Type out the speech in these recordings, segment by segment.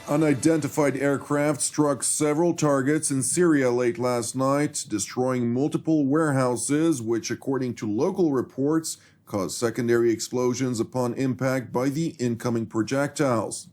Unidentified aircraft struck several targets in Syria late last night, destroying multiple warehouses, which, according to local reports, caused secondary explosions upon impact by the incoming projectiles.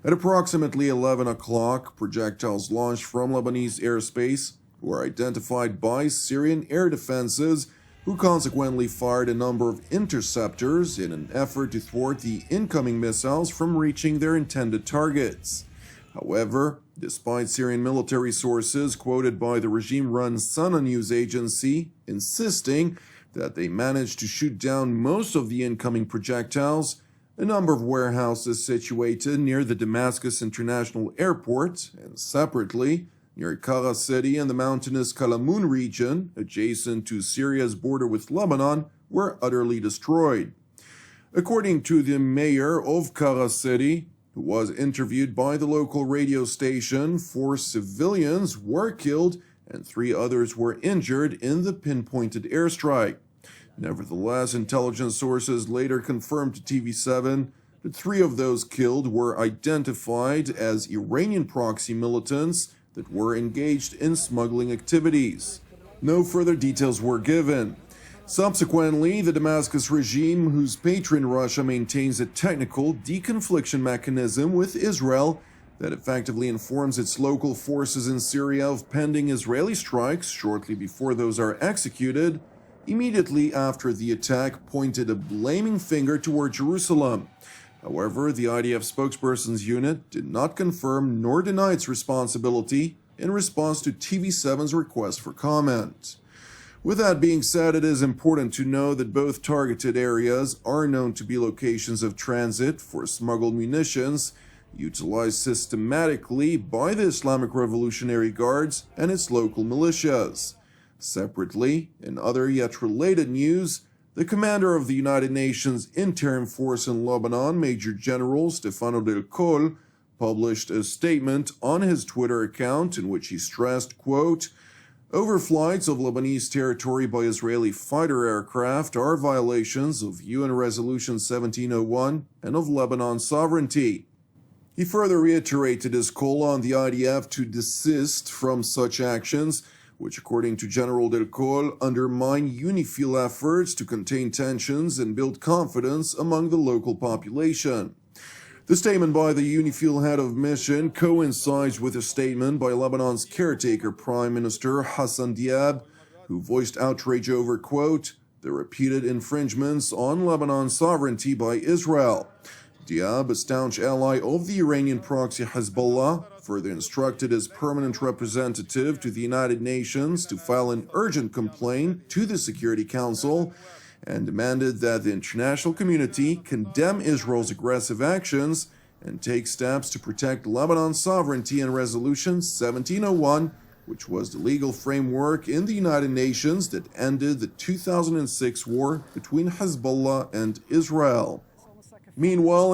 At approximately 11 o'clock, projectiles launched from Lebanese airspace were identified by Syrian air defenses, who consequently fired a number of interceptors in an effort to thwart the incoming missiles from reaching their intended targets. However, despite Syrian military sources quoted by the regime-run Sana news agency insisting that they managed to shoot down most of the incoming projectiles, a number of warehouses situated near the Damascus International Airport and separately near Qara city in the mountainous Kalamun region, adjacent to Syria's border with Lebanon, were utterly destroyed. According to the mayor of Qara city, who was interviewed by the local radio station, 4 civilians were killed and 3 others were injured in the pinpointed airstrike. Nevertheless, intelligence sources later confirmed to TV7 that 3 of those killed were identified as Iranian proxy militants that were engaged in smuggling activities. No further details were given. Subsequently, the Damascus regime, whose patron Russia maintains a technical deconfliction mechanism with Israel that effectively informs its local forces in Syria of pending Israeli strikes shortly before those are executed, immediately after the attack pointed a blaming finger toward Jerusalem. However, the IDF spokesperson's unit did not confirm nor deny its responsibility in response to TV7's request for comment. With that being said, it is important to know that both targeted areas are known to be locations of transit for smuggled munitions, utilized systematically by the Islamic Revolutionary Guards and its local militias. Separately, in other yet related news, the commander of the United Nations Interim Force in Lebanon, Major General Stefano Del Col, published a statement on his Twitter account in which he stressed, quote, "Overflights of Lebanese territory by Israeli fighter aircraft are violations of UN Resolution 1701 and of Lebanon's sovereignty." He further reiterated his call on the IDF to desist from such actions, which, according to General Del Col, undermine UNIFIL efforts to contain tensions and build confidence among the local population. The statement by the UNIFIL head of mission coincides with a statement by Lebanon's caretaker Prime Minister Hassan Diab, who voiced outrage over, quote, "the repeated infringements on Lebanon's sovereignty by Israel." Diab, a staunch ally of the Iranian proxy Hezbollah, further instructed his permanent representative to the United Nations to file an urgent complaint to the Security Council and demanded that the international community condemn Israel's aggressive actions and take steps to protect Lebanon's sovereignty in Resolution 1701, which was the legal framework in the United Nations that ended the 2006 war between Hezbollah and Israel. Meanwhile,